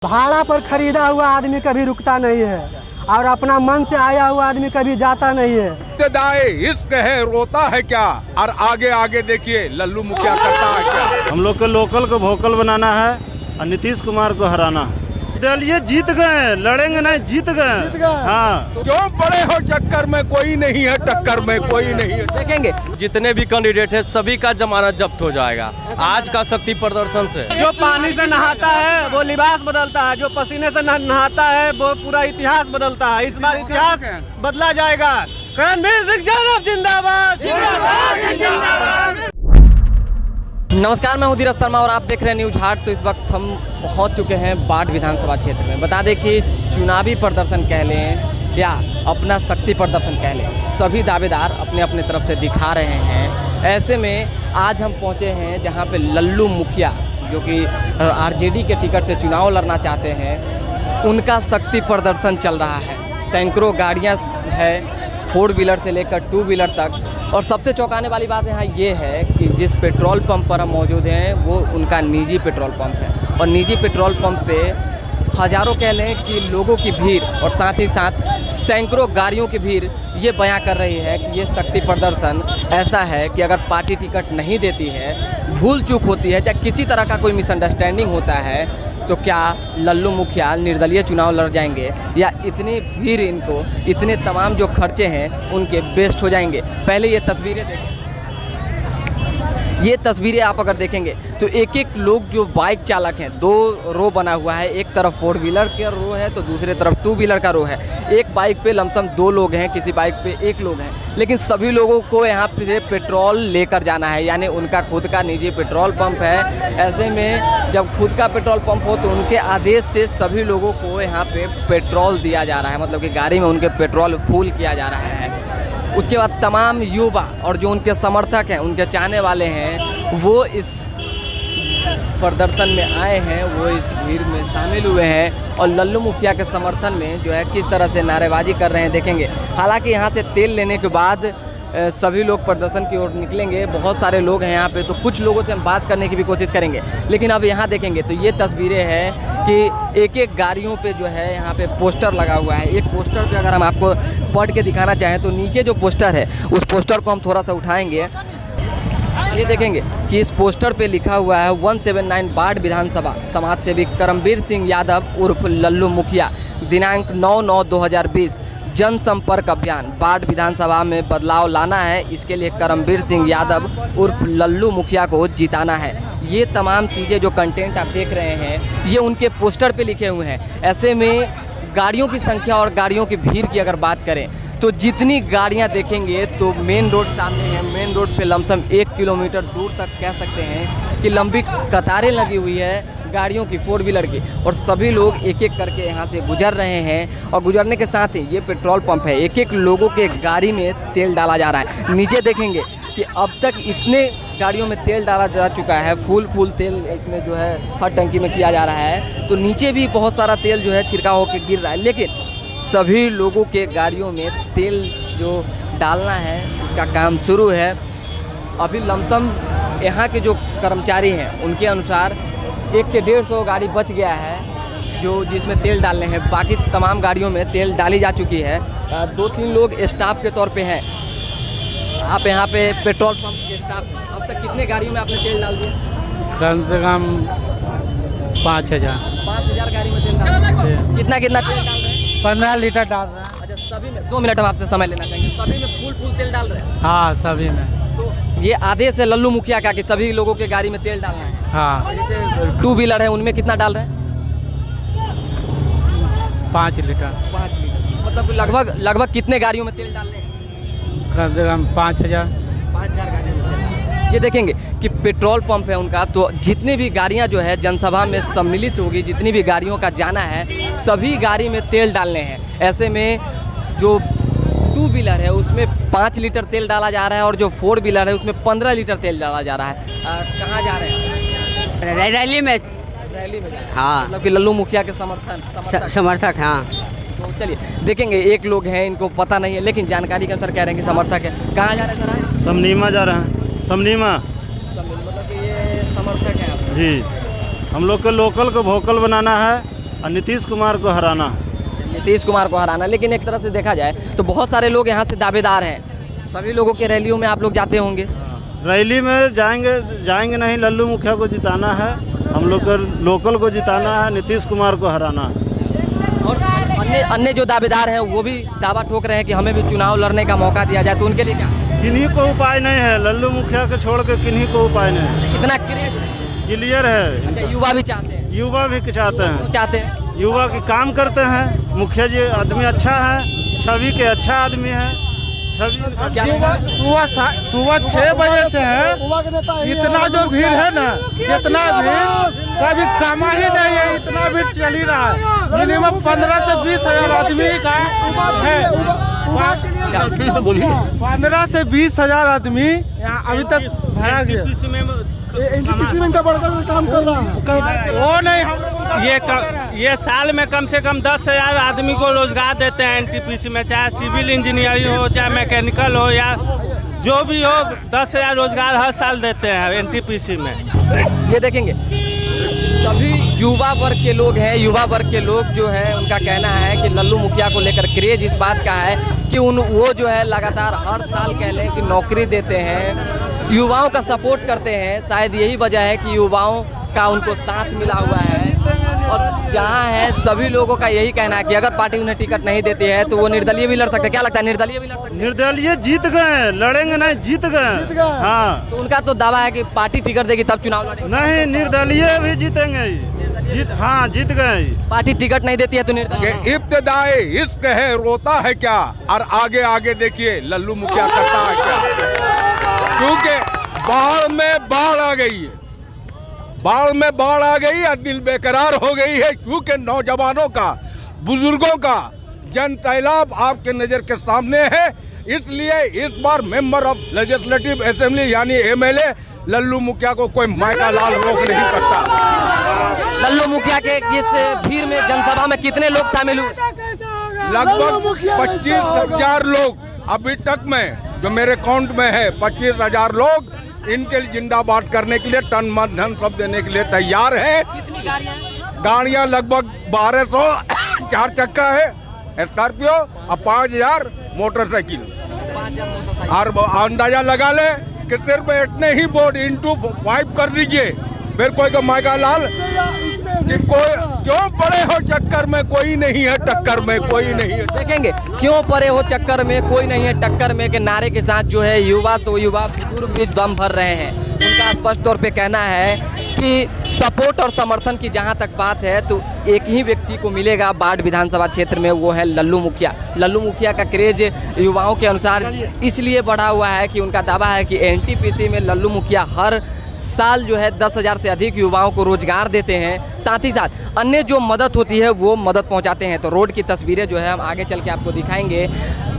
भाड़ा पर खरीदा हुआ आदमी कभी रुकता नहीं है और अपना मन से आया हुआ आदमी कभी जाता नहीं है। इब्तदाए इश्क है रोता है क्या, और आगे आगे देखिए लल्लू मुखिया करता है क्या। हम लोग को लोकल को वोकल बनाना है और नीतीश कुमार को हराना है। दलिए जीत गए, लड़ेंगे नहीं, जीत गए। हाँ, क्यों बड़े हो चक्कर में कोई नहीं है, टक्कर में कोई नहीं है। देखेंगे जितने भी कैंडिडेट है सभी का जमानत जब्त हो जाएगा आज का शक्ति प्रदर्शन से। जो पानी से नहाता है वो लिबास बदलता है, जो पसीने से नहाता है वो पूरा इतिहास बदलता है। इस बार इतिहास बदला जाएगा। करणवीर सिंह यादव जिंदाबाद। नमस्कार, मैं हूं धीरज शर्मा और आप देख रहे हैं न्यूज हाट। तो इस वक्त हम पहुंच चुके हैं बाढ़ विधानसभा क्षेत्र में। बता दें कि चुनावी प्रदर्शन कह लें या अपना शक्ति प्रदर्शन कह लें, सभी दावेदार अपने अपने तरफ से दिखा रहे हैं। ऐसे में आज हम पहुंचे हैं जहां पे लल्लू मुखिया जो कि आरजेडी के टिकट से चुनाव लड़ना चाहते हैं, उनका शक्ति प्रदर्शन चल रहा है। सैकड़ों गाड़ियाँ है, 4 व्हीलर से लेकर 2 व्हीलर तक। और सबसे चौंकाने वाली बात यहाँ ये है कि जिस पेट्रोल पंप पर हम मौजूद हैं वो उनका निजी पेट्रोल पंप है और निजी पेट्रोल पंप पे हज़ारों कह लें कि लोगों की भीड़ और साथ ही साथ सैकड़ों गाड़ियों की भीड़ ये बयां कर रही है कि ये शक्ति प्रदर्शन ऐसा है कि अगर पार्टी टिकट नहीं देती है, भूल चूक होती है, चाहे किसी तरह का कोई मिसअंडरस्टैंडिंग होता है, तो क्या लल्लू मुखिया निर्दलीय चुनाव लड़ जाएंगे या इतनी भीड़ इनको, इतने तमाम जो खर्चे हैं उनके बेस्ट हो जाएंगे। पहले ये तस्वीरें देखें, ये तस्वीरें आप अगर देखेंगे तो एक एक लोग जो बाइक चालक हैं, 2 रो बना हुआ है। एक तरफ 4 व्हीलर का रो है तो दूसरे तरफ 2 व्हीलर का रो है। एक बाइक पे लमसम 2 लोग हैं, किसी बाइक पे 1 लोग हैं, लेकिन सभी लोगों को यहाँ पे पेट्रोल लेकर जाना है, यानी उनका खुद का निजी पेट्रोल पंप है। ऐसे में जब खुद का पेट्रोल पंप हो तो उनके आदेश से सभी लोगों को यहाँ पे पेट्रोल दिया जा रहा है, मतलब कि गाड़ी में उनके पेट्रोल फुल किया जा रहा है। उसके बाद तमाम युवा और जो उनके समर्थक हैं, उनके चाहने वाले हैं, वो इस प्रदर्शन में आए हैं, वो इस भीड़ में शामिल हुए हैं और लल्लू मुखिया के समर्थन में जो है किस तरह से नारेबाजी कर रहे हैं देखेंगे। हालांकि यहाँ से तेल लेने के बाद सभी लोग प्रदर्शन की ओर निकलेंगे। बहुत सारे लोग हैं यहाँ पे, तो कुछ लोगों से हम बात करने की भी कोशिश करेंगे। लेकिन अब यहाँ देखेंगे तो ये तस्वीरें हैं कि एक एक गाड़ियों पे जो है यहाँ पे पोस्टर लगा हुआ है। एक पोस्टर पे अगर हम आपको पढ़ के दिखाना चाहें तो नीचे जो पोस्टर है उस पोस्टर को हम थोड़ा सा उठाएंगे। ये देखेंगे कि इस पोस्टर पे लिखा हुआ है 179 बाढ़ विधानसभा, समाज सेवी करमवीर सिंह यादव उर्फ लल्लू मुखिया, दिनांक 9/9/2020, जनसंपर्क अभियान। बाढ़ विधानसभा में बदलाव लाना है, इसके लिए करमवीर सिंह यादव उर्फ लल्लू मुखिया को जिताना है। ये तमाम चीज़ें जो कंटेंट आप देख रहे हैं ये उनके पोस्टर पे लिखे हुए हैं। ऐसे में गाड़ियों की संख्या और गाड़ियों की भीड़ की अगर बात करें तो जितनी गाड़ियां देखेंगे तो मेन रोड सामने है, मेन रोड पे लमसम 1 किलोमीटर दूर तक कह सकते हैं कि लंबी कतारें लगी हुई है गाड़ियों की, 4 व्हीलर की, और सभी लोग एक एक करके यहाँ से गुजर रहे हैं। और गुजरने के साथ ही ये पेट्रोल पंप है, एक एक लोगों के गाड़ी में तेल डाला जा रहा है। नीचे देखेंगे कि अब तक इतने गाड़ियों में तेल डाला जा चुका है, फुल तेल इसमें जो है हर टंकी में किया जा रहा है। तो नीचे भी बहुत सारा तेल जो है छिड़काव होकर गिर रहा है, लेकिन सभी लोगों के गाड़ियों में तेल जो डालना है उसका काम शुरू है। अभी लमसम यहाँ के जो कर्मचारी हैं उनके अनुसार 1 से 150 गाड़ी बच गया है जो जिसमें तेल डालने हैं। बाकी तमाम गाड़ियों में तेल डाली जा चुकी है। 2-3 लोग स्टाफ के तौर पे हैं। आप यहाँ पे पेट्रोल पंप के स्टाफ, अब तक कितने गाड़ियों में आपने तेल डाल दिया? कम से कम 5,000 गाड़ी में तेल डाल दिया। कितना तेल डाल रहे हैं? 15 लीटर डाल रहे हैं। अच्छा, सभी में 2 मिनट हम आपसे समय लेना चाहेंगे। सभी में फुल तेल डाल रहे हैं? हाँ, सभी में। तो ये आदेश है लल्लू मुखिया का कि सभी लोगों के गाड़ी में तेल डालना है। हाँ। और जैसे 2 व्हीलर है उनमें कितना डाल रहे हैं? 5 लीटर। 5 लीटर, मतलब लगभग कितने गाड़ियों में तेल डाल रहे हैं? कम से कम 5,000 गाड़ियों में तेल डाल रहे हैं। ये देखेंगे कि पेट्रोल पंप है उनका, तो जितनी भी गाड़ियां जो है जनसभा में सम्मिलित होगी, जितनी भी गाड़ियों का जाना है, सभी गाड़ी में तेल डालने हैं। ऐसे में जो 2 व्हीलर है उसमें 5 लीटर तेल डाला जा रहा है और जो 4 व्हीलर है उसमें 15 लीटर तेल डाला जा रहा है। कहाँ जा रहे हैं? रैली में। रैली में जा रहे हैं। हाँ, मतलब कि लल्लू मुखिया के समर्थक। हाँ। तो चलिए देखेंगे, एक लोग हैं इनको पता नहीं है लेकिन जानकारी के अनुसार कह रहे हैं कि समर्थक है। कहाँ जा रहे हैं सर? समनीमा जा रहे हैं। समनीमा, मतलब कि ये समर्थक है आप? जी। हम लोग को लोकल को वोकल बनाना है और नीतीश कुमार को हराना। नीतीश कुमार को हराना, लेकिन एक तरह से देखा जाए तो बहुत सारे लोग यहाँ से दावेदार हैं। सभी लोगों के रैलियों में आप लोग जाते होंगे। रैली में जाएंगे नहीं, लल्लू मुखिया को जिताना है, हम लोग को लोकल को जिताना है, नीतीश कुमार को हराना है। और अन्य जो दावेदार हैं वो भी दावा ठोक रहे हैं कि हमें भी चुनाव लड़ने का मौका दिया जाए, तो उनके लिए क्या? किन्हीं को उपाय नहीं है, लल्लू मुखिया को छोड़ के किन्हीं को उपाय नहीं है। इतना क्लियर है। अच्छा, युवा भी चाहते हैं? युवा भी चाहते हैं। चाहते हैं युवा के काम करते हैं। मुखिया जी आदमी अच्छा है, छवि के अच्छा आदमी है। सुबह 6 बजे से है, इतना जो भीड़ है ना, जितना भीड़ कभी कमा ही नहीं है, इतना भीड़ चल ही रहा है। मिनिमम 15 से 20 हजार आदमी का है। 15 से 20 हजार आदमी यहाँ अभी तक भरा गया। एनटीपीसी में इनका बढ़कर काम कर रहा है। वो नहीं, ये साल में कम से कम 10,000 आदमी को रोजगार देते हैं एनटीपीसी में, चाहे सिविल इंजीनियरिंग हो, चाहे मैकेनिकल हो, या जो भी हो, 10,000 रोजगार हर साल देते हैं एनटीपीसी में। ये देखेंगे सभी युवा वर्ग के लोग हैं। युवा वर्ग के लोग जो है उनका कहना है कि लल्लू मुखिया को लेकर क्रेज इस बात का है कि वो जो है लगातार हर साल कह लें कि नौकरी देते हैं, युवाओं का सपोर्ट करते हैं। शायद यही वजह है कि युवाओं का उनको साथ मिला हुआ है। और जहाँ है सभी लोगों का यही कहना है कि अगर पार्टी उन्हें टिकट नहीं देती है तो वो निर्दलीय भी लड़ सकते हैं। क्या लगता है, निर्दलीय भी लड़ सकते हैं? निर्दलीय जीत गए, लड़ेंगे नहीं, जीत गए। हाँ, तो उनका तो दावा है कि पार्टी टिकट देगी तब चुनाव लड़ेंगे। नहीं, निर्दलीय भी जीतेंगे। जीत गए। पार्टी टिकट नहीं देती है तो निर्दलीय। इब्तिदाई इश्क है रोता है क्या, और आगे आगे देखिए लल्लू मुखिया करता है क्या। क्योंकि बाढ़ में बाढ़ आ गई है, बाढ़ में बाढ़ आ गई है, दिल बेकरार हो गई है। क्योंकि नौजवानों का, बुजुर्गों का जन सैलाब आपके नजर के सामने है। इसलिए इस बार मेंबर ऑफ लेजिस्लेटिव असेंबली यानी एमएलए लल्लू मुखिया को कोई मायका लाल रोक नहीं सकता। लल्लू मुखिया के इस भीड़ में जनसभा में कितने लोग शामिल हुए? लगभग 25,000 लोग अभी तक में, जो मेरे अकाउंट में है 25,000 लोग इनके जिंदाबाद करने के लिए, तन मन धन सब देने के लिए तैयार है। कितनी गाड़ियां लगभग 1200 4 चक्का है स्कॉर्पियो और 5,000 मोटरसाइकिल। और अंदाजा लगा ले कि सिर्फ इतने ही वोट इंटू 5 कर दीजिए, फिर कोई का मायका लाल कि कोई क्यों पड़े हो चक्कर में, कोई नहीं है टक्कर में, कोई नहीं है। देखेंगे क्यों पड़े हो चक्कर में, कोई नहीं है टक्कर में के नारे के साथ जो है युवा बुजुर्ग भी दम भर रहे हैं। उनका स्पष्ट तौर पे कहना है कि सपोर्ट और समर्थन की जहां तक बात है तो एक ही व्यक्ति को मिलेगा बाढ़ विधानसभा क्षेत्र में, वो है लल्लू मुखिया। लल्लू मुखिया का क्रेज युवाओं के अनुसार इसलिए बढ़ा हुआ है कि उनका दावा है कि एनटीपीसी में लल्लू मुखिया हर साल जो है 10,000 से अधिक युवाओं को रोजगार देते हैं। साथ ही साथ अन्य जो मदद होती है वो मदद पहुंचाते हैं। तो रोड की तस्वीरें जो है हम आगे चल के आपको दिखाएंगे,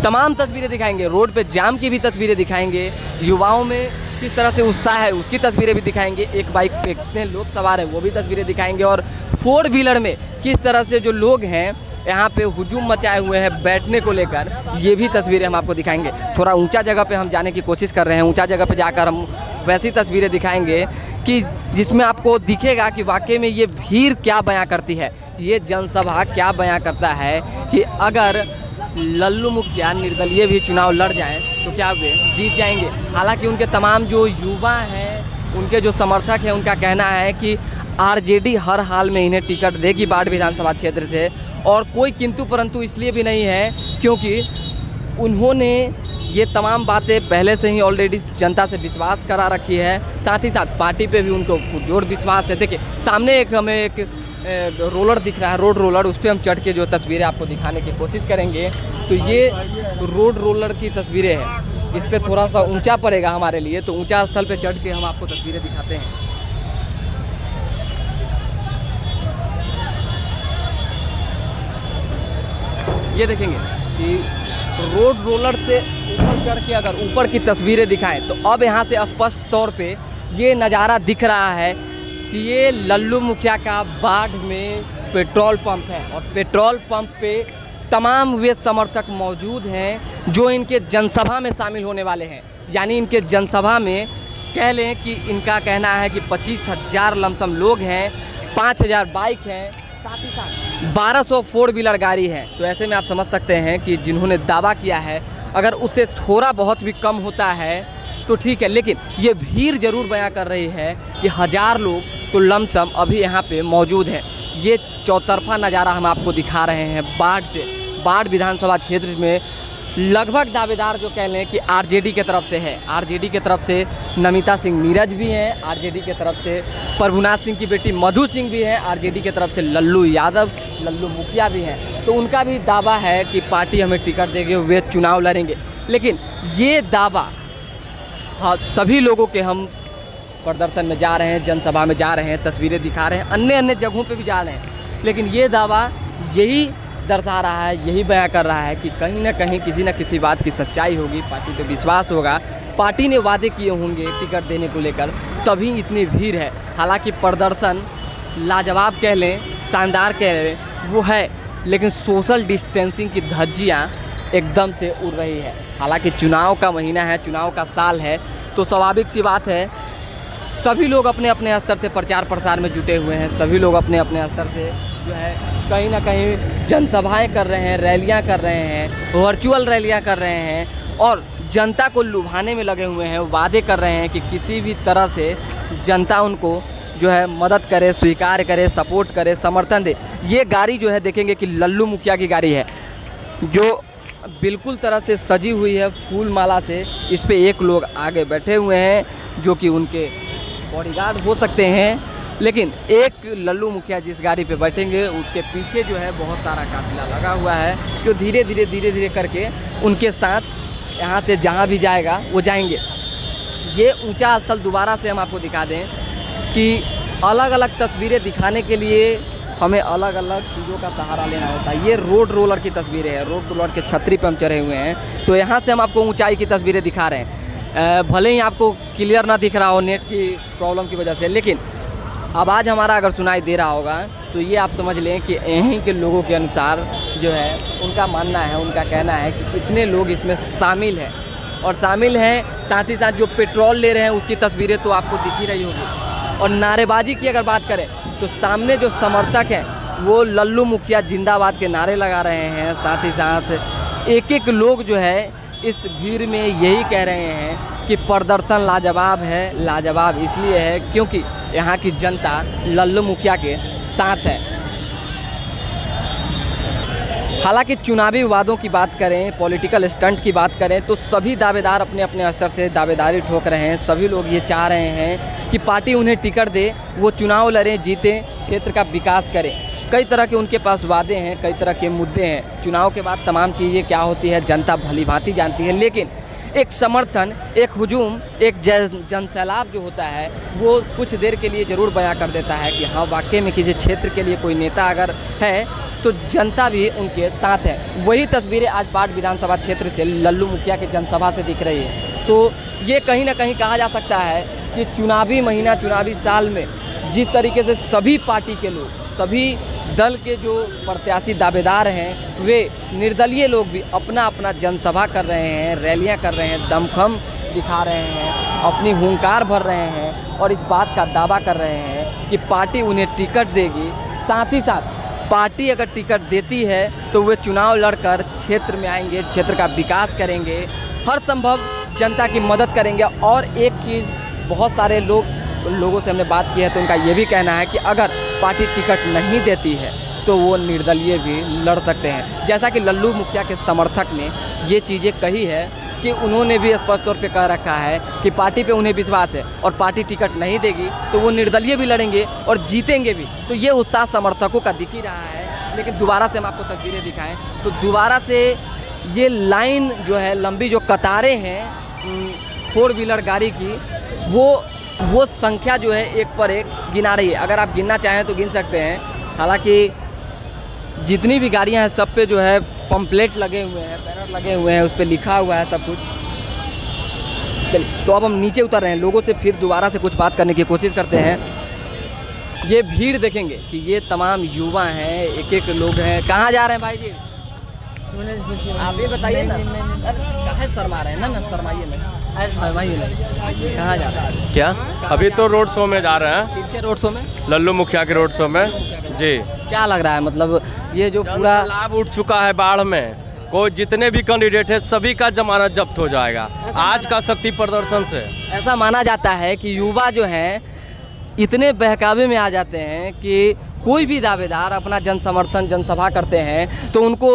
तमाम तस्वीरें दिखाएंगे, रोड पे जाम की भी तस्वीरें दिखाएंगे, युवाओं में किस तरह से उत्साह है उसकी तस्वीरें भी दिखाएंगे, एक बाइक पे कितने लोग सवार हैं वो भी तस्वीरें दिखाएंगे, और 4 व्हीलर में किस तरह से जो लोग हैं यहाँ पे हुजूम मचाए हुए हैं बैठने को लेकर, ये भी तस्वीरें हम आपको दिखाएंगे। थोड़ा ऊंचा जगह पे हम जाने की कोशिश कर रहे हैं, ऊंचा जगह पे जाकर हम वैसी तस्वीरें दिखाएंगे कि जिसमें आपको दिखेगा कि वाकई में ये भीड़ क्या बयां करती है, ये जनसभा क्या बयां करता है कि अगर लल्लू मुखिया निर्दलीय भी चुनाव लड़ जाएं तो क्या वे जीत जाएंगे। हालांकि उनके तमाम जो युवा हैं, उनके जो समर्थक हैं, उनका कहना है कि आरजेडी हर हाल में इन्हें टिकट देगी बाढ़ विधानसभा क्षेत्र से, और कोई किंतु परंतु इसलिए भी नहीं है क्योंकि उन्होंने ये तमाम बातें पहले से ही ऑलरेडी जनता से विश्वास करा रखी है। साथ ही साथ पार्टी पे भी उनको जोर विश्वास है। देखिए सामने हमें एक रोलर दिख रहा है, रोड रोलर, उस पर हम चढ़ के जो तस्वीरें आपको दिखाने की कोशिश करेंगे। तो ये रोड रोलर की तस्वीरें हैं, इस पर थोड़ा सा ऊंचा पड़ेगा हमारे लिए, तो ऊंचा स्थल पे चढ़ के हम आपको तस्वीरें दिखाते हैं। ये देखेंगे कि रोड रोलर से ऊपर चढ़ के अगर ऊपर की तस्वीरें दिखाएं तो अब यहाँ से स्पष्ट तौर पे ये नज़ारा दिख रहा है कि ये लल्लू मुखिया का बाढ़ में पेट्रोल पंप है, और पेट्रोल पंप पे तमाम वे समर्थक मौजूद हैं जो इनके जनसभा में शामिल होने वाले हैं। यानी इनके जनसभा में कह लें कि इनका कहना है कि 25,000 लमसम लोग हैं, 5,000 बाइक हैं, साथ ही साथ 1200 फोर व्हीलर गाड़ी है। तो ऐसे में आप समझ सकते हैं कि जिन्होंने दावा किया है अगर उससे थोड़ा बहुत भी कम होता है तो ठीक है, लेकिन ये भीड़ जरूर बयां कर रही है कि 1000 लोग तो लमसम अभी यहाँ पे मौजूद हैं। ये चौतरफा नज़ारा हम आपको दिखा रहे हैं बाढ़ से। बाढ़ विधानसभा क्षेत्र में लगभग दावेदार जो कह लें कि आरजेडी के तरफ से है। आरजेडी के तरफ से नमिता सिंह नीरज भी हैं, आरजेडी के तरफ से प्रभुनाथ सिंह की बेटी मधु सिंह भी हैं, आरजेडी के तरफ से लल्लू यादव, लल्लू मुखिया भी हैं। तो उनका भी दावा है कि पार्टी हमें टिकट देगी, वे चुनाव लड़ेंगे। लेकिन ये दावा हाँ, सभी लोगों के हम प्रदर्शन में जा रहे हैं, जनसभा में जा रहे हैं, तस्वीरें दिखा रहे हैं, अन्य जगहों पे भी जा रहे हैं, लेकिन ये दावा यही दर्शा रहा है, यही बयां कर रहा है कि कहीं ना कहीं किसी न किसी बात की सच्चाई होगी, पार्टी पे विश्वास होगा, पार्टी ने वादे किए होंगे टिकट देने को लेकर, तभी इतनी भीड़ है। हालांकि प्रदर्शन लाजवाब कह लें, शानदार कह लें, वो है, लेकिन सोशल डिस्टेंसिंग की धज्जियाँ एकदम से उड़ रही है। हालांकि चुनाव का महीना है, चुनाव का साल है, तो स्वाभाविक सी बात है सभी लोग अपने अपने स्तर से प्रचार प्रसार में जुटे हुए हैं। सभी लोग अपने अपने स्तर से जो है कहीं ना कहीं जनसभाएं कर रहे हैं, रैलियां कर रहे हैं, वर्चुअल रैलियां कर रहे हैं और जनता को लुभाने में लगे हुए हैं। वादे कर रहे हैं कि किसी भी तरह से जनता उनको जो है मदद करे, स्वीकार करे, सपोर्ट करे, समर्थन दे। ये गाड़ी जो है देखेंगे कि लल्लू मुखिया की गाड़ी है जो बिल्कुल तरह से सजी हुई है फूल माला से। इस पे एक लोग आगे बैठे हुए हैं जो कि उनके बॉडीगार्ड हो सकते हैं, लेकिन एक लल्लू मुखिया जिस गाड़ी पे बैठेंगे उसके पीछे जो है बहुत सारा काफिला लगा हुआ है जो धीरे धीरे करके उनके साथ यहाँ से जहाँ भी जाएगा वो जाएंगे। ये ऊंचा स्थल दोबारा से हम आपको दिखा दें कि अलग अलग तस्वीरें दिखाने के लिए हमें अलग अलग चीज़ों का सहारा लेना होता है। ये रोड रोलर की तस्वीरें हैं, रोड रोलर के छतरी पर हम चढ़े हुए हैं, तो यहाँ से हम आपको ऊंचाई की तस्वीरें दिखा रहे हैं। भले ही आपको क्लियर ना दिख रहा हो नेट की प्रॉब्लम की वजह से, लेकिन आवाज़ हमारा अगर सुनाई दे रहा होगा तो ये आप समझ लें कि यहीं के लोगों के अनुसार जो है उनका मानना है, उनका कहना है कि इतने लोग इसमें शामिल हैं और शामिल हैं। साथ ही साथ जो पेट्रोल ले रहे हैं उसकी तस्वीरें तो आपको दिख ही रही होगी। और नारेबाजी की अगर बात करें तो सामने जो समर्थक हैं वो लल्लू मुखिया जिंदाबाद के नारे लगा रहे हैं। साथ ही साथ एक एक लोग जो है इस भीड़ में यही कह रहे हैं कि प्रदर्शन लाजवाब है। लाजवाब इसलिए है क्योंकि यहाँ की जनता लल्लू मुखिया के साथ है। हालांकि चुनावी वादों की बात करें, पॉलिटिकल स्टंट की बात करें तो सभी दावेदार अपने अपने स्तर से दावेदारी ठोक रहे हैं। सभी लोग ये चाह रहे हैं कि पार्टी उन्हें टिकट दे, वो चुनाव लड़ें, जीतें, क्षेत्र का विकास करें। कई तरह के उनके पास वादे हैं, कई तरह के मुद्दे हैं। चुनाव के बाद तमाम चीज़ें क्या होती है जनता भली भांति जानती है, लेकिन एक समर्थन, एक हुजूम, एक जनसैलाब जो होता है वो कुछ देर के लिए ज़रूर बयां कर देता है कि हाँ वाकई में किसी क्षेत्र के लिए कोई नेता अगर है तो जनता भी उनके साथ है। वही तस्वीरें आज बाढ़ विधानसभा क्षेत्र से लल्लू मुखिया के जनसभा से दिख रही है। तो ये कहीं ना कहीं कहा जा सकता है कि चुनावी महीना, चुनावी साल में जिस तरीके से सभी पार्टी के लोग, सभी दल के जो प्रत्याशी दावेदार हैं वे निर्दलीय लोग भी अपना अपना जनसभा कर रहे हैं, रैलियां कर रहे हैं, दमखम दिखा रहे हैं, अपनी हुंकार भर रहे हैं और इस बात का दावा कर रहे हैं कि पार्टी उन्हें टिकट देगी। साथ ही साथ पार्टी अगर टिकट देती है तो वे चुनाव लड़कर क्षेत्र में आएंगे, क्षेत्र का विकास करेंगे, हर संभव जनता की मदद करेंगे। और एक चीज़ बहुत सारे लोगों से हमने बात की है तो उनका ये भी कहना है कि अगर पार्टी टिकट नहीं देती है तो वो निर्दलीय भी लड़ सकते हैं। जैसा कि लल्लू मुखिया के समर्थक ने ये चीज़ें कही है कि उन्होंने भी स्पष्ट तौर पे कह रखा है कि पार्टी पे उन्हें विश्वास है और पार्टी टिकट नहीं देगी तो वो निर्दलीय भी लड़ेंगे और जीतेंगे भी। तो ये उत्साह समर्थकों का दिख ही रहा है। लेकिन दोबारा से हम आपको तस्वीरें दिखाएं तो दोबारा से ये लाइन जो है, लंबी जो कतारें हैं 4 व्हीलर गाड़ी की, वो संख्या जो है एक पर एक गिना रही है। अगर आप गिनना चाहें तो गिन सकते हैं। हालांकि जितनी भी गाड़ियां हैं सब पे जो है पंपलेट लगे हुए हैं, बैनर लगे हुए हैं, उस पर लिखा हुआ है सब कुछ। चलिए तो अब हम नीचे उतर रहे हैं, लोगों से फिर दोबारा से कुछ बात करने की कोशिश करते हैं। ये भीड़ देखेंगे कि ये तमाम युवा हैं, एक एक लोग हैं। कहाँ जा रहे हैं भाई जी? आप ये बताइए ना। कहाँ शर्मा रहे हैं? ना शर्माइए नहीं, शर्माइए नहीं। कहाँ जा रहे हैं? अभी तो रोड शो में जा रहे हैं। किसके रोड शो में? लल्लू मुखिया के रोड शो में जी। क्या लग रहा है, मतलब ये जो पूरा लाभ उठ चुका है बाढ़ में, कोई जितने भी कैंडिडेट है सभी का जमानत जब्त हो जाएगा आज का शक्ति प्रदर्शन से। ऐसा माना जाता है कि युवा जो हैं इतने बहकावे में आ जाते हैं कि कोई भी दावेदार अपना जन समर्थन जनसभा करते हैं तो उनको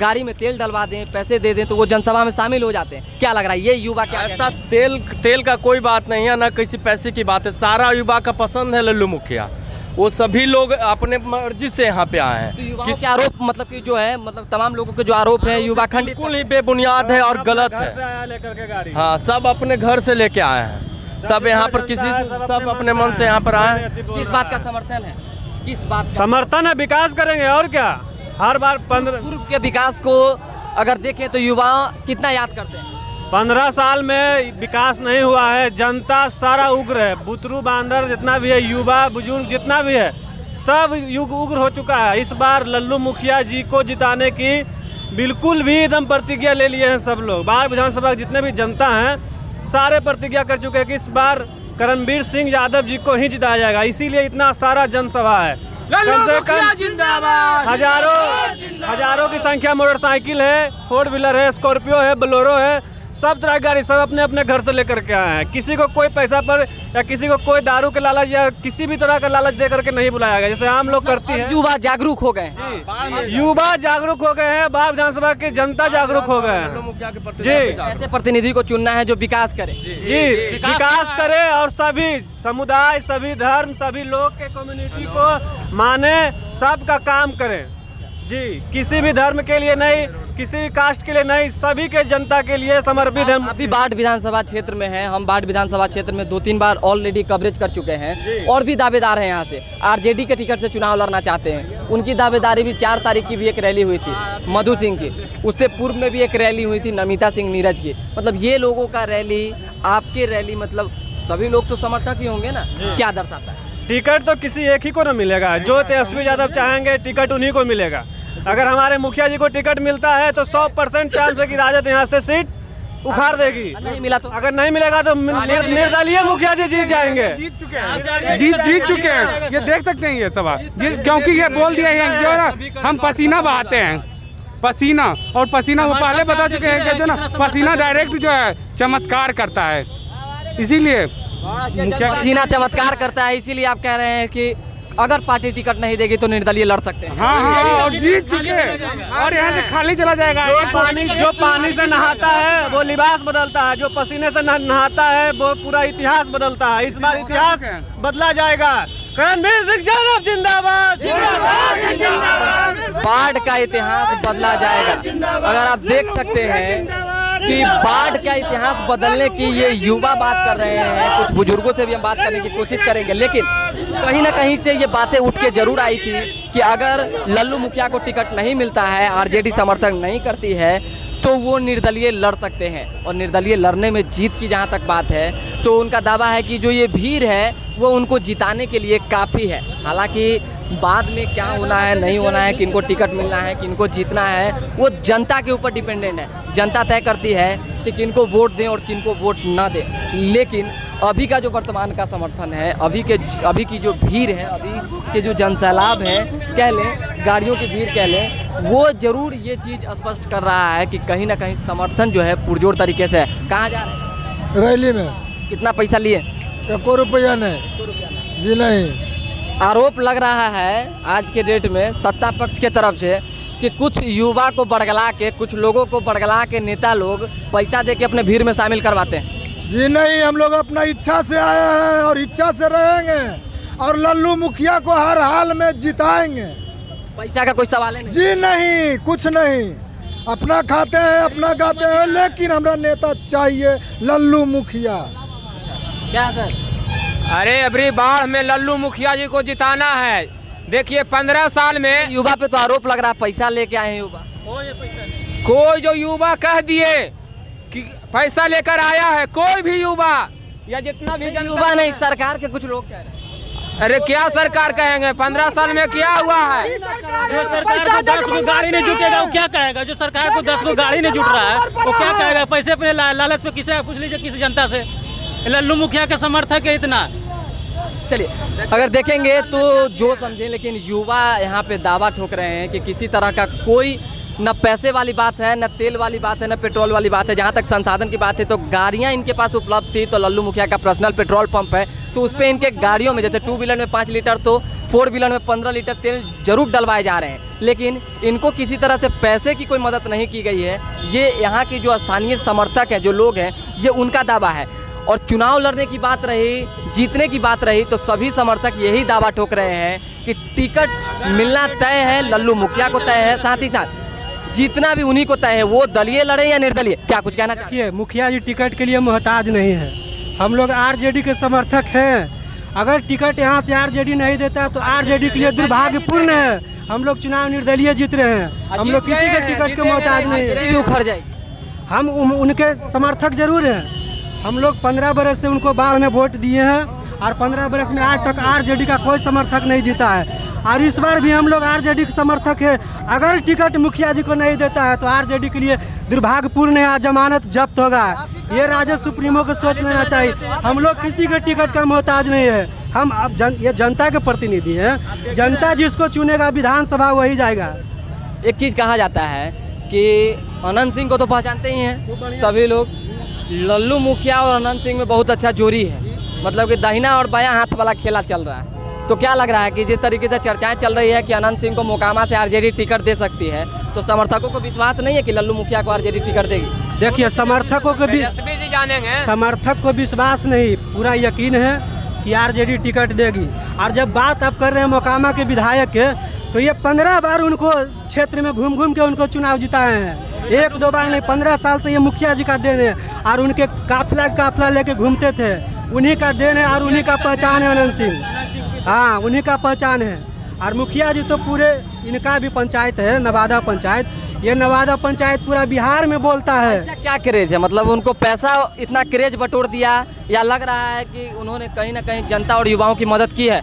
गाड़ी में तेल डलवा दें, पैसे दे दें तो वो जनसभा में शामिल हो जाते हैं। क्या लग रहा है ये युवा क्या ऐसा तेल का कोई बात नहीं है, ना किसी पैसे की बात है। सारा युवा का पसंद है लल्लू मुखिया, वो सभी लोग अपने मर्जी से यहाँ पे आए हैं। किसके आरोप मतलब कि जो है, मतलब तमाम लोगों के जो आरोप है युवा खंडित बिल्कुल ही बेबुनियाद है और गलत है। हाँ, सब अपने घर से लेके आए हैं, सब यहाँ पर सब अपने मन से यहाँ पर आए हैं। किस बात का समर्थन है, किस बात का समर्थन है? विकास करेंगे और क्या। हर बार पूर्व के विकास को अगर देखें तो युवा कितना याद करते हैं। 15 साल में विकास नहीं हुआ है। जनता सारा उग्र है, बुतरू बांदर जितना भी है, युवा बुजुर्ग जितना भी है, सब युग उग्र हो चुका है। इस बार लल्लू मुखिया जी को जिताने की बिल्कुल भी एकदम प्रतिज्ञा ले लिए हैं सब लोग। बाढ़ विधानसभा के जितने भी जनता हैं सारे प्रतिज्ञा कर चुके हैं कि इस बार करणवीर सिंह यादव जी को ही जिताया जाएगा। इसीलिए इतना सारा जनसभा है। कम से कम हजारों की संख्या मोटरसाइकिल है, 4 व्हीलर है, स्कॉर्पियो है, बोलेरो है, सब तरह की गाड़ी सब अपने अपने घर से लेकर के आए हैं। किसी को कोई पैसा पर या किसी को कोई दारू के लालच या किसी भी तरह का लालच दे करके नहीं बुलाया गया, जैसे आम लोग करती है। युवा जागरूक हो गए, युवा जागरूक हो गए हैं, बाढ़ विधानसभा की जनता जागरूक हो गए हैं। जी, ऐसे प्रतिनिधि को चुनना है जो विकास करे। जी, विकास करे और सभी समुदाय, सभी धर्म, सभी लोग के कम्युनिटी को माने, सबका काम करें। जी, किसी भी धर्म के लिए नहीं, किसी भी कास्ट के लिए नहीं, सभी के जनता के लिए समर्पित है। अभी बाढ़ विधानसभा क्षेत्र में है, हम बाढ़ विधानसभा क्षेत्र में 2-3 बार ऑलरेडी कवरेज कर चुके हैं और भी दावेदार हैं यहाँ से। आरजेडी के टिकट से चुनाव लड़ना चाहते हैं, उनकी दावेदारी भी 4 तारीख की भी एक रैली हुई थी मधु सिंह की, उससे पूर्व में भी एक रैली हुई थी नमिता सिंह नीरज की। मतलब ये लोगों का रैली, आपके रैली, मतलब सभी लोग तो समर्थक ही होंगे ना। क्या दर्शाता है? टिकट तो किसी एक ही को न मिलेगा, जो तेजस्वी यादव चाहेंगे टिकट उन्हीं को मिलेगा। अगर हमारे मुखिया जी को टिकट मिलता है तो 100% चांस है कि राजद यहाँ से सीट उखाड़ देगी। नहीं मिला तो? अगर नहीं मिलेगा तो निर्दलीय मुखिया जी जीत जाएंगे। जीत चुके हैं, ये देख सकते हैं ये सभा, क्योंकि ये बोल दिया है जो ना हम पसीना बहाते हैं, पसीना, और पसीना वो पहले बता चुके हैं कि जो ना पसीना डायरेक्ट जो है चमत्कार करता है, इसीलिए पसीना चमत्कार करता है। इसीलिए आप कह रहे हैं कि अगर पार्टी टिकट नहीं देगी तो निर्दलीय लड़ सकते हैं। हाँ, और जीत चुके हैं और यहाँ से खाली चला जाएगा। जो पानी से नहाता है वो लिबास बदलता है, जो पसीने से नहाता है वो पूरा इतिहास बदलता है। इस बार इतिहास बदला जाएगा। करणवीर सिंह यादव जिंदाबाद। बाढ़ का इतिहास बदला जाएगा। अगर आप देख सकते हैं कि बाढ़ का इतिहास बदलने की ये युवा बात कर रहे हैं, कुछ बुजुर्गों से भी हम बात करने की कोशिश करेंगे, लेकिन कहीं ना कहीं से ये बातें उठ के जरूर आई थी कि अगर लल्लू मुखिया को टिकट नहीं मिलता है, आरजेडी समर्थन नहीं करती है, तो वो निर्दलीय लड़ सकते हैं। और निर्दलीय लड़ने में जीत की जहाँ तक बात है तो उनका दावा है कि जो ये भीड़ है वो उनको जिताने के लिए काफ़ी है। हालांकि बाद में क्या होना है, नहीं होना है, किनको टिकट मिलना है, किनको जीतना है, वो जनता के ऊपर डिपेंडेंट है। जनता तय करती है कि किनको वोट दें और किनको वोट ना दें। लेकिन अभी का जो वर्तमान का समर्थन है, अभी की जो भीड़ है, अभी के जो जनसैलाब है कह लें, गाड़ियों की भीड़ कह लें, वो जरूर ये चीज़ स्पष्ट कर रहा है कि कहीं ना कहीं समर्थन जो है पुरजोर तरीके से है। कहाँ जा रहे हैं? रैली में। कितना पैसा लिए? 1 रुपया नहीं। जी नहीं। आरोप लग रहा है आज के डेट में सत्ता पक्ष के तरफ से कि कुछ युवा को बड़गला के, कुछ लोगों को बड़गला के नेता लोग पैसा दे के अपने भीड़ में शामिल करवाते हैं। जी नहीं, हम लोग अपना इच्छा से आए हैं और इच्छा से रहेंगे और लल्लू मुखिया को हर हाल में जिताएंगे। पैसा का कोई सवाल है नहीं? जी नहीं, कुछ नहीं, अपना खाते हैं, अपना गाते हैं, लेकिन हमारा नेता चाहिए लल्लू मुखिया। क्या सर? अरे अबरी बाढ़ में लल्लू मुखिया जी को जिताना है। देखिए 15 साल में युवा पे तो आरोप लग रहा है पैसा लेके आए हैं युवा। कोई जो युवा कह दिए कि पैसा लेकर आया है, कोई भी युवा या जितना भी युवा नहीं, सरकार के कुछ लोग कह रहे हैं। अरे क्या सरकार कहेंगे? 15 साल में क्या हुआ है? जो सरकार को 10 को गाड़ी नहीं जुटेगा वो क्या कहेगा? जो सरकार को 10 को गाड़ी नहीं जुट रहा है वो क्या कहेगा? पैसे अपने लालच पे किसे पूछ लीजिए, किसी जनता से। लल्लू मुखिया के समर्थक है इतना, चलिए अगर देखेंगे तो जो समझें, लेकिन युवा यहाँ पे दावा ठोक रहे हैं कि किसी तरह का कोई न पैसे वाली बात है, न तेल वाली बात है, न पेट्रोल वाली बात है। जहाँ तक संसाधन की बात है तो गाड़ियाँ इनके पास उपलब्ध थी, तो लल्लू मुखिया का पर्सनल पेट्रोल पंप है, तो उस पर इनके गाड़ियों में जैसे 2 व्हीलर में 5 लीटर तो 4 व्हीलर में 15 लीटर तेल जरूर डलवाए जा रहे हैं, लेकिन इनको किसी तरह से पैसे की कोई मदद नहीं की गई है। ये यहाँ की जो स्थानीय समर्थक हैं, जो लोग हैं, ये उनका दावा है। और चुनाव लड़ने की बात रही, जीतने की बात रही, तो सभी समर्थक यही दावा ठोक रहे हैं कि टिकट मिलना तय है, लल्लू मुखिया को तय है, साथ ही साथ जीतना भी उन्हीं को तय है। वो दलीय लड़े या निर्दलीय, क्या कुछ कहना चाहिए? मुखिया जी टिकट के लिए मोहताज नहीं है, हम लोग आरजेडी के समर्थक हैं। अगर टिकट यहाँ से आरजेडी नहीं देता तो आरजेडी के लिए दुर्भाग्यपूर्ण है। हम लोग चुनाव निर्दलीय जीत रहे हैं, हम लोग किसी के टिकट के मोहताज नहीं है। उखड़ जाएगी। हम उनके समर्थक जरूर हैं। हम लोग 15 बरस से उनको बाढ़ में वोट दिए हैं और 15 बरस में आज तक आरजेडी का कोई समर्थक नहीं जीता है, और इस बार भी हम लोग आरजेडी के समर्थक है। अगर टिकट मुखिया जी को नहीं देता है तो आरजेडी के लिए दुर्भाग्यपूर्ण है, जमानत जब्त होगा। ये राजद सुप्रीमो को सोच लेना चाहिए। हम लोग किसी के टिकट का मोहताज नहीं है, हम अब ये जनता के प्रतिनिधि हैं। जनता जिसको चुनेगा विधानसभा वही जाएगा। एक चीज़ कहा जाता है कि अनंत सिंह को तो पहचानते ही हैं सभी लोग, लल्लू मुखिया और अनंत सिंह में बहुत अच्छा जोड़ी है, मतलब कि दाहिना और बायां हाथ वाला खेला चल रहा है। तो क्या लग रहा है कि जिस तरीके से चर्चाएं चल रही है कि अनंत सिंह को मोकामा से आरजेडी टिकट दे सकती है, तो समर्थकों को विश्वास नहीं है कि लल्लू मुखिया को आरजेडी टिकट देगी? देखिए, समर्थकों को भी समर्थक को विश्वास नहीं, पूरा यकीन है कि आरजेडी टिकट देगी। और जब बात आप कर रहे हैं मोकामा के विधायक के, तो ये 15 बार उनको क्षेत्र में घूम घूम के उनको चुनाव जिताए हैं, 1-2 बार नहीं, 15 साल से ये मुखिया जी का देन है। और उनके काफिला लेके घूमते थे, उन्हीं का देन है और उन्हीं का पहचान है अनंत सिंह। हाँ, उन्हीं का पहचान है। और मुखिया जी तो पूरे, इनका भी पंचायत है नवादा पंचायत, ये नवादा पंचायत पूरा बिहार में बोलता है। अच्छा, क्या क्रेज है? मतलब उनको पैसा इतना क्रेज बटोर दिया, या लग रहा है कि उन्होंने कहीं ना कहीं जनता और युवाओं की मदद की है?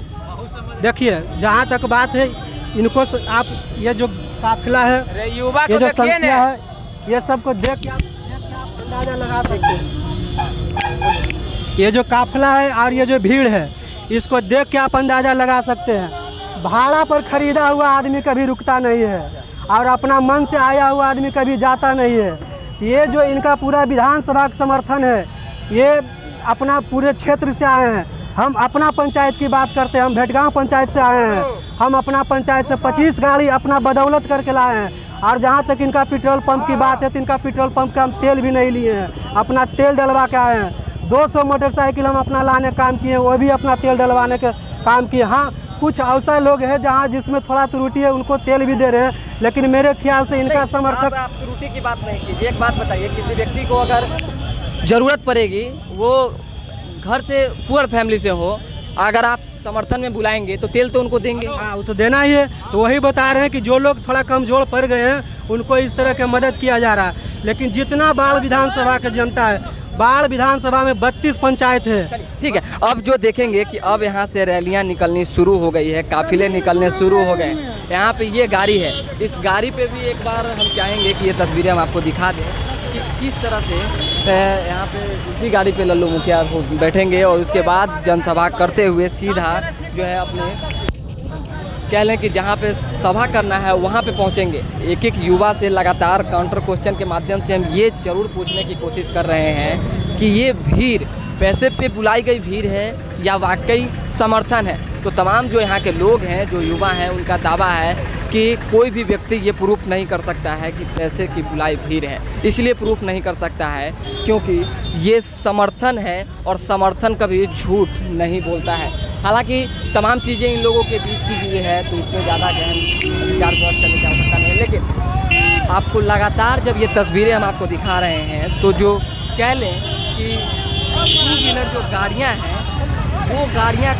देखिए, जहाँ तक बात है, इनको आप ये जो काफिला है, ये जो संख्या है, ये सबको देख के आप अंदाजा लगा सकते हैं। ये जो काफिला है और ये जो भीड़ है, इसको देख के आप अंदाजा लगा सकते हैं। भाड़ा पर खरीदा हुआ आदमी कभी रुकता नहीं है, और अपना मन से आया हुआ आदमी कभी जाता नहीं है। ये जो इनका पूरा विधानसभा का समर्थन है, ये अपना पूरे क्षेत्र से आए हैं। हम अपना पंचायत की बात करते हैं, हम भेटगांव पंचायत से आए हैं। हम अपना पंचायत से 25 गाड़ी अपना बदौलत करके लाए हैं। और जहाँ तक इनका पेट्रोल पंप की बात है, तो इनका पेट्रोल पंप का हम तेल भी नहीं लिए हैं, अपना तेल डलवा के आए हैं। 200 मोटरसाइकिल हम अपना लाने का काम किए, वो भी अपना तेल डलवाने का काम किए। हाँ, कुछ ऐसा लोग हैं जहाँ जिसमें थोड़ा त्रुटि है, उनको तेल भी दे रहे हैं, लेकिन मेरे ख्याल से इनका समर्थक। आप त्रुटि की बात नहीं कीजिए, एक बात बताइए, किसी व्यक्ति को अगर ज़रूरत पड़ेगी, वो घर से पुअर फैमिली से हो, अगर आप समर्थन में बुलाएंगे तो तेल तो उनको देंगे। हाँ, वो तो देना ही है। तो वही बता रहे हैं कि जो लोग थोड़ा कमजोर पड़ गए हैं, उनको इस तरह की मदद किया जा रहा है। लेकिन जितना बाढ़ विधानसभा की जनता है, बाढ़ विधानसभा में 32 पंचायत है। ठीक है, अब जो देखेंगे कि अब यहाँ से रैलियाँ निकलनी शुरू हो गई है, काफिले निकलने शुरू हो गए। यहाँ पे ये गाड़ी है, इस गाड़ी पे भी एक बार हम चाहेंगे कि ये तस्वीरें हम आपको दिखा दें कि किस तरह से यहाँ पे इसी गाड़ी पे लल्लू मुखिया बैठेंगे और उसके बाद जनसभा करते हुए सीधा जो है अपने कह लें कि जहाँ पे सभा करना है वहाँ पे पहुँचेंगे। एक एक युवा से लगातार काउंटर क्वेश्चन के माध्यम से हम ये जरूर पूछने की कोशिश कर रहे हैं कि ये भीड़ पैसे पे बुलाई गई भीड़ है या वाकई समर्थन है। तो तमाम जो यहाँ के लोग हैं, जो युवा हैं, उनका दावा है कि कोई भी व्यक्ति ये प्रूफ नहीं कर सकता है कि पैसे की बुलाई भीड़ है। इसलिए प्रूफ नहीं कर सकता है क्योंकि ये समर्थन है और समर्थन कभी झूठ नहीं बोलता है। हालांकि तमाम चीज़ें इन लोगों के बीच की चीज़ें हैं, तो इसमें ज़्यादा गहन विचार विमर्श करने की आवश्यकता नहीं है। लेकिन आपको लगातार जब ये तस्वीरें हम आपको दिखा रहे हैं, तो जो कह लें कि 2 व्हीलर जो गाड़ियाँ हैं, वो गाड़ियाँ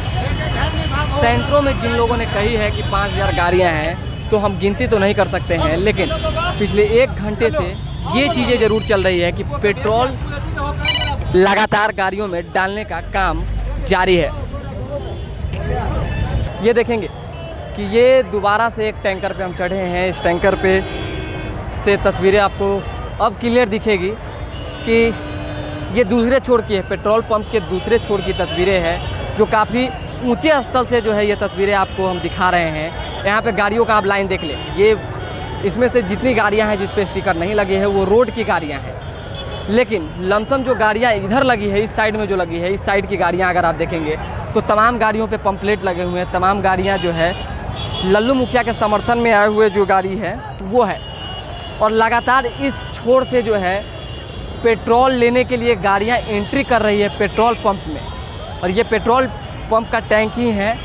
सेंटरों में जिन लोगों ने कही है कि 5000 गाड़ियाँ हैं, तो हम गिनती तो नहीं कर सकते हैं, लेकिन पिछले 1 घंटे से ये चीज़ें ज़रूर चल रही है कि पेट्रोल लगातार गाड़ियों में डालने का काम जारी है। ये देखेंगे कि ये दोबारा से एक टैंकर पे हम चढ़े हैं। इस टैंकर पे से तस्वीरें आपको अब क्लियर दिखेगी कि ये दूसरे छोर की है, पेट्रोल पंप के दूसरे छोर की तस्वीरें हैं, जो काफ़ी ऊंचे स्थल से जो है ये तस्वीरें आपको हम दिखा रहे हैं। यहाँ पे गाड़ियों का आप लाइन देख लें, ये इसमें से जितनी गाड़ियाँ हैं जिस पे स्टिकर नहीं लगे हैं वो रोड की गाड़ियाँ हैं, लेकिन लमसम जो गाड़ियाँ इधर लगी है, इस साइड में जो लगी है, इस साइड की गाड़ियाँ अगर आप देखेंगे तो तमाम गाड़ियों पे पंपलेट लगे हुए हैं। तमाम गाड़ियाँ जो है लल्लू मुखिया के समर्थन में आए हुए जो गाड़ी है वो है। और लगातार इस छोर से जो है पेट्रोल लेने के लिए गाड़ियाँ एंट्री कर रही है पेट्रोल पंप में, और ये पेट्रोल पंप का टैंक ही है,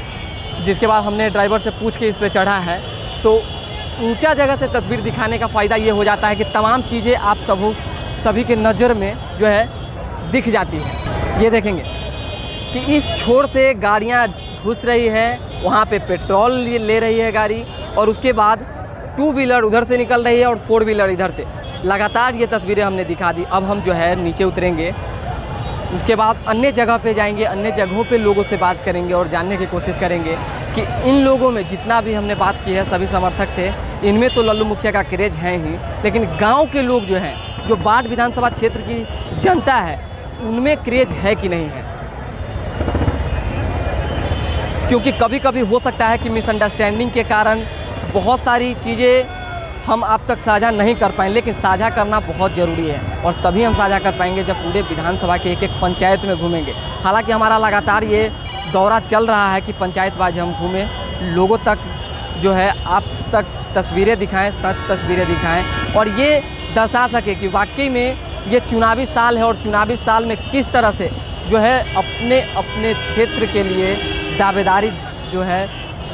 जिसके बाद हमने ड्राइवर से पूछ के इस पर चढ़ा है। तो ऊंचा जगह से तस्वीर दिखाने का फ़ायदा ये हो जाता है कि तमाम चीज़ें आप सभी के नज़र में जो है दिख जाती है। ये देखेंगे कि इस छोर से गाड़ियाँ घुस रही है, वहाँ पे पेट्रोल ले रही है गाड़ी, और उसके बाद 2 व्हीलर उधर से निकल रही है और 4 व्हीलर इधर से। लगातार ये तस्वीरें हमने दिखा दी। अब हम जो है नीचे उतरेंगे, उसके बाद अन्य जगह पे जाएंगे, अन्य जगहों पे लोगों से बात करेंगे और जानने की कोशिश करेंगे कि इन लोगों में जितना भी हमने बात की है, सभी समर्थक थे, इनमें तो लल्लू मुखिया का क्रेज है ही, लेकिन गांव के लोग जो हैं, जो बाढ़ विधानसभा क्षेत्र की जनता है, उनमें क्रेज है कि नहीं है। क्योंकि कभी कभी हो सकता है कि मिसअंडरस्टैंडिंग के कारण बहुत सारी चीज़ें हम आप तक साझा नहीं कर पाएँ, लेकिन साझा करना बहुत ज़रूरी है, और तभी हम साझा कर पाएंगे जब पूरे विधानसभा के एक एक पंचायत में घूमेंगे। हालांकि हमारा लगातार ये दौरा चल रहा है कि पंचायतवाज हम घूमें, लोगों तक जो है आप तक तस्वीरें दिखाएं, सच तस्वीरें दिखाएं, और ये दर्शा सके कि वाकई में ये चुनावी साल है, और चुनावी साल में किस तरह से जो है अपने अपने क्षेत्र के लिए दावेदारी जो है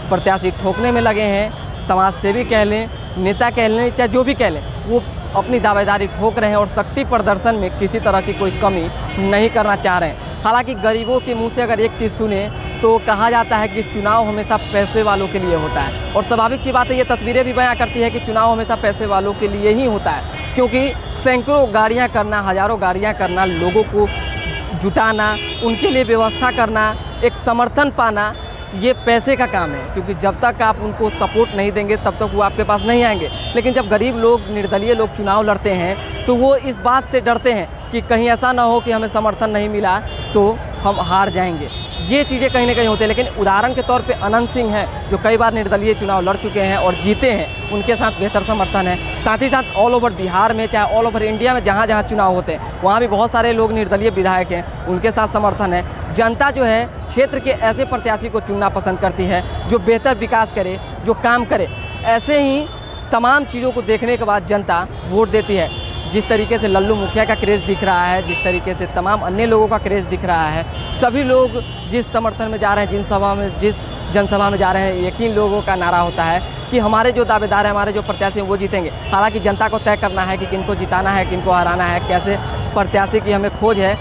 प्रत्याशी ठोकने में लगे हैं। समाजसेवी कह लें, नेता कह लें, चाहे जो भी कह लें, वो अपनी दावेदारी ठोक रहे हैं और शक्ति प्रदर्शन में किसी तरह की कोई कमी नहीं करना चाह रहे हैं। हालांकि गरीबों के मुंह से अगर एक चीज़ सुने तो कहा जाता है कि चुनाव हमेशा पैसे वालों के लिए होता है, और स्वाभाविक सी बात है, ये तस्वीरें भी बयां करती है कि चुनाव हमेशा पैसे वालों के लिए ही होता है। क्योंकि सैकड़ों गाड़ियाँ करना, हज़ारों गाड़ियाँ करना, लोगों को जुटाना, उनके लिए व्यवस्था करना, एक समर्थन पाना, ये पैसे का काम है। क्योंकि जब तक आप उनको सपोर्ट नहीं देंगे तब तक वो आपके पास नहीं आएंगे। लेकिन जब गरीब लोग, निर्दलीय लोग चुनाव लड़ते हैं तो वो इस बात से डरते हैं कि कहीं ऐसा ना हो कि हमें समर्थन नहीं मिला तो हम हार जाएंगे। ये चीज़ें कहीं ना कहीं होती है। लेकिन उदाहरण के तौर पे अनंत सिंह हैं, जो कई बार निर्दलीय चुनाव लड़ चुके हैं और जीते हैं, उनके साथ बेहतर समर्थन है। साथ ही साथ ऑल ओवर बिहार में, चाहे ऑल ओवर इंडिया में जहाँ जहाँ चुनाव होते हैं, वहाँ भी बहुत सारे लोग निर्दलीय विधायक हैं, उनके साथ समर्थन है। जनता जो है क्षेत्र के ऐसे प्रत्याशी को चुनना पसंद करती है जो बेहतर विकास करे, जो काम करे। ऐसे ही तमाम चीज़ों को देखने के बाद जनता वोट देती है। जिस तरीके से लल्लू मुखिया का क्रेज़ दिख रहा है, जिस तरीके से तमाम अन्य लोगों का क्रेज़ दिख रहा है, सभी लोग जिस समर्थन में जा रहे हैं, जिस जनसभा में जा रहे हैं, एक ही लोगों का नारा होता है कि हमारे जो दावेदार हैं, हमारे जो प्रत्याशी हैं, वो जीतेंगे। हालांकि जनता को तय करना है कि किनको जिताना है, किनको हराना है, कैसे प्रत्याशी की हमें खोज है।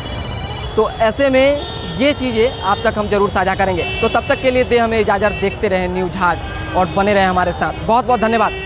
तो ऐसे में ये चीज़ें आप तक हम जरूर साझा करेंगे। तो तब तक के लिए दे हमें इजाज़त, देखते रहें न्यूज़ हाट और बने रहें हमारे साथ। बहुत बहुत धन्यवाद।